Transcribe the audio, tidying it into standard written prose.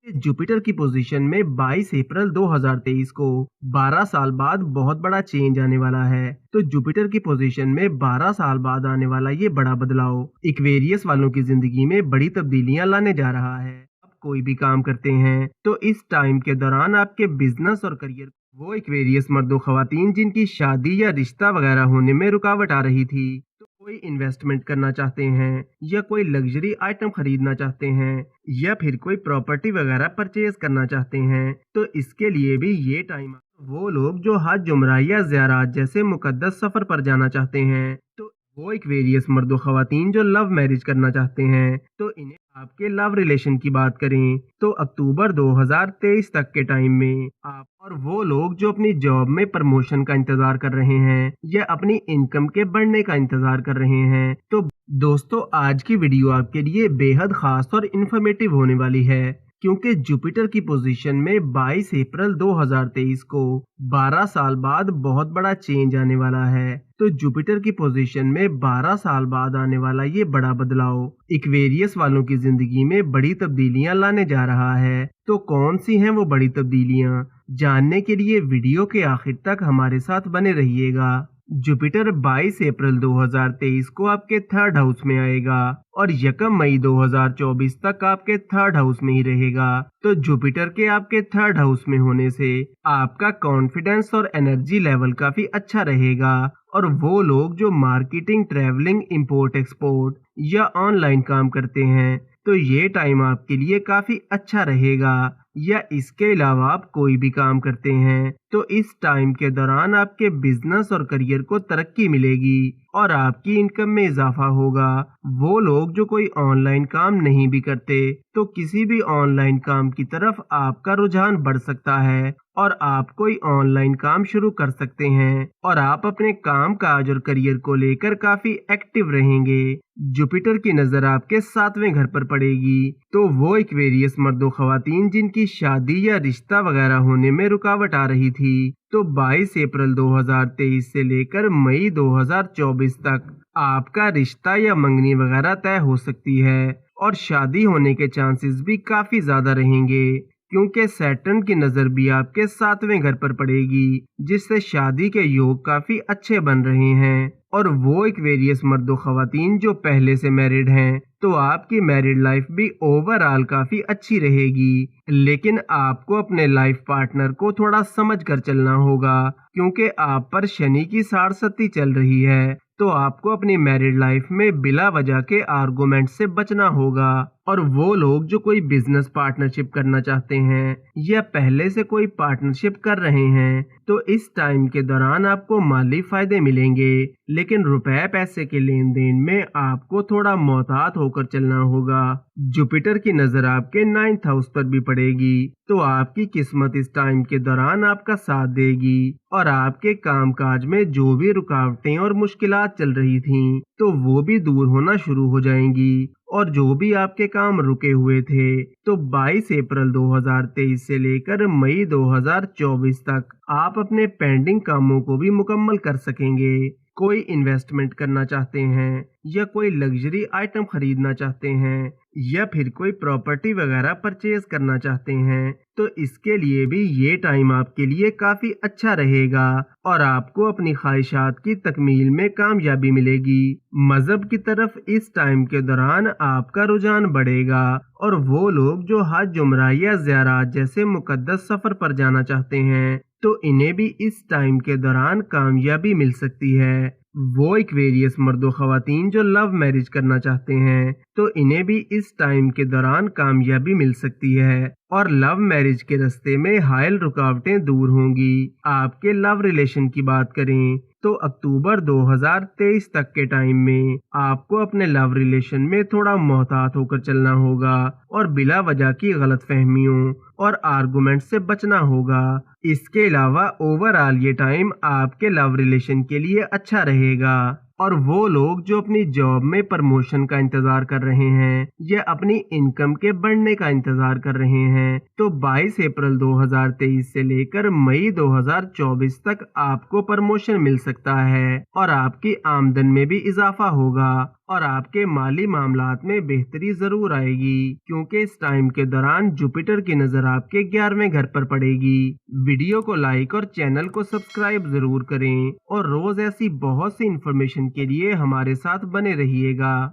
Jupiter की position में 22 अप्रैल 2023 को 12 साल बाद बहुत बड़ा चेंज आने वाला है। तो जुपिटर की पोजीशन में 12 साल बाद आने वाला ये बड़ा बदलाव इक्वेरियस वालों की जिंदगी में बड़ी तब्दीलियां लाने जा रहा है। आप कोई भी काम करते हैं तो इस टाइम के दौरान आपके बिजनेस और करियर, वो इक्वेरियस मर्दों खवातीन जिनकी शादी या रिश्ता वगैरह होने में रुकावट आ रही थी, तो कोई इन्वेस्टमेंट करना चाहते हैं या कोई लग्जरी आइटम खरीदना चाहते हैं या फिर कोई प्रॉपर्टी वगैरह परचेज करना चाहते हैं, तो इसके लिए भी ये टाइम। वो लोग जो हज उम्रा या ज़ियारत जैसे मुकद्दस सफर पर जाना चाहते हैं, तो वो इक्वेरियस मर्दों खवातीन जो लव मैरिज करना चाहते हैं, तो इन्हें आपके लव रिलेशन की बात करें तो अक्टूबर 2023 तक के टाइम में आप, और वो लोग जो अपनी जॉब में प्रमोशन का इंतजार कर रहे हैं या अपनी इनकम के बढ़ने का इंतजार कर रहे हैं, तो दोस्तों आज की वीडियो आपके लिए बेहद खास और इन्फॉर्मेटिव होने वाली है, क्योंकि जुपिटर की पोजीशन में 22 अप्रैल 2023 को 12 साल बाद बहुत बड़ा चेंज आने वाला है। तो जुपिटर की पोजीशन में 12 साल बाद आने वाला ये बड़ा बदलाव इक्वेरियस वालों की जिंदगी में बड़ी तब्दीलियां लाने जा रहा है। तो कौन सी हैं वो बड़ी तब्दीलियां, जानने के लिए वीडियो के आखिर तक हमारे साथ बने रहिएगा। जुपिटर 22 अप्रैल 2023 को आपके थर्ड हाउस में आएगा और 1 मई 2024 तक आपके थर्ड हाउस में ही रहेगा। तो जुपिटर के आपके थर्ड हाउस में होने से आपका कॉन्फिडेंस और एनर्जी लेवल काफी अच्छा रहेगा, और वो लोग जो मार्केटिंग, ट्रैवलिंग, इंपोर्ट एक्सपोर्ट या ऑनलाइन काम करते हैं, तो ये टाइम आपके लिए काफी अच्छा रहेगा। या इसके अलावा आप कोई भी काम करते हैं तो इस टाइम के दौरान आपके बिजनेस और करियर को तरक्की मिलेगी और आपकी इनकम में इजाफा होगा। वो लोग जो कोई ऑनलाइन काम नहीं भी करते, तो किसी भी ऑनलाइन काम की तरफ आपका रुझान बढ़ सकता है और आप कोई ऑनलाइन काम शुरू कर सकते हैं और आप अपने काम काज और करियर को लेकर काफी एक्टिव रहेंगे। जुपिटर की नजर आपके 7वें घर पर पड़ेगी, तो वो इक्वेरियस मर्दों खवातीन जिनकी शादी या रिश्ता वगैरह होने में रुकावट आ रही थी, तो 22 अप्रैल 2023 से लेकर मई 2024 तक आपका रिश्ता या मंगनी वगैरह तय हो सकती है और शादी होने के चांसेस भी काफी ज्यादा रहेंगे, क्योंकि सैटर्न की नजर भी आपके 7वें घर पर पड़ेगी, जिससे शादी के योग काफी अच्छे बन रहे हैं। और वो इक्वेरियस मर्दों खवातीन जो पहले से मैरिड हैं, तो आपकी मैरिड लाइफ भी ओवरऑल काफी अच्छी रहेगी, लेकिन आपको अपने लाइफ पार्टनर को थोड़ा समझ कर चलना होगा, क्योंकि आप पर शनि की साढ़सती चल रही है। तो आपको अपनी मैरिड लाइफ में बिला वजह के आर्गुमेंट से बचना होगा। और वो लोग जो कोई बिजनेस पार्टनरशिप करना चाहते हैं या पहले से कोई पार्टनरशिप कर रहे हैं, तो इस टाइम के दौरान आपको माली फायदे मिलेंगे, लेकिन रुपए पैसे के लेन देन में आपको थोड़ा मोहतात होकर चलना होगा। जुपिटर की नजर आपके 9th हाउस पर भी पड़ेगी, तो आपकी किस्मत इस टाइम के दौरान आपका साथ देगी और आपके कामकाज में जो भी रुकावटें और मुश्किलात चल रही थीं, तो वो भी दूर होना शुरू हो जाएंगी। और जो भी आपके काम रुके हुए थे, तो 22 अप्रैल 2023 से लेकर मई 2024 तक आप अपने पेंडिंग कामों को भी मुकम्मल कर सकेंगे। कोई इन्वेस्टमेंट करना चाहते हैं या कोई लग्जरी आइटम खरीदना चाहते हैं या फिर कोई प्रॉपर्टी वगैरह परचेज करना चाहते हैं, तो इसके लिए भी ये टाइम आपके लिए काफी अच्छा रहेगा और आपको अपनी ख्वाहिशात की तकमील में कामयाबी मिलेगी। मजहब की तरफ इस टाइम के दौरान आपका रुझान बढ़ेगा और वो लोग जो हज, उम्रा या ज़ियारत जैसे मुकद्दस सफर पर जाना चाहते हैं, तो इन्हें भी इस टाइम के दौरान कामयाबी मिल सकती है। वो इक्वेरियस मर्दों खवातीन जो लव मैरिज करना चाहते हैं, तो इन्हें भी इस टाइम के दौरान कामयाबी मिल सकती है और लव मैरिज के रास्ते में हायल रुकावटें दूर होंगी। आपके लव रिलेशन की बात करें तो अक्टूबर 2023 तक के टाइम में आपको अपने लव रिलेशन में थोड़ा मोहतात होकर चलना होगा और बिला वजह की गलतफहमियों और आर्गुमेंट से बचना होगा। इसके अलावा ओवरऑल ये टाइम आपके लव रिलेशन के लिए अच्छा रहेगा। और वो लोग जो अपनी जॉब में प्रमोशन का इंतजार कर रहे हैं या अपनी इनकम के बढ़ने का इंतजार कर रहे हैं, तो 22 अप्रैल 2023 से लेकर मई 2024 तक आपको प्रमोशन मिल सकता है और आपकी आमदन में भी इजाफा होगा اور آپ کے مالی معاملات میں بہتری ضرور آئے گی، کیونکہ اس ٹائم کے دوران جوپیٹر کی نظر آپ کے 11ویں گھر پر پڑے گی۔ ویڈیو کو لائک اور چینل کو سبسکرائب ضرور کریں، اور روز ایسی بہت سی انفارمیشن کے لیے ہمارے ساتھ بنے رہیے گا۔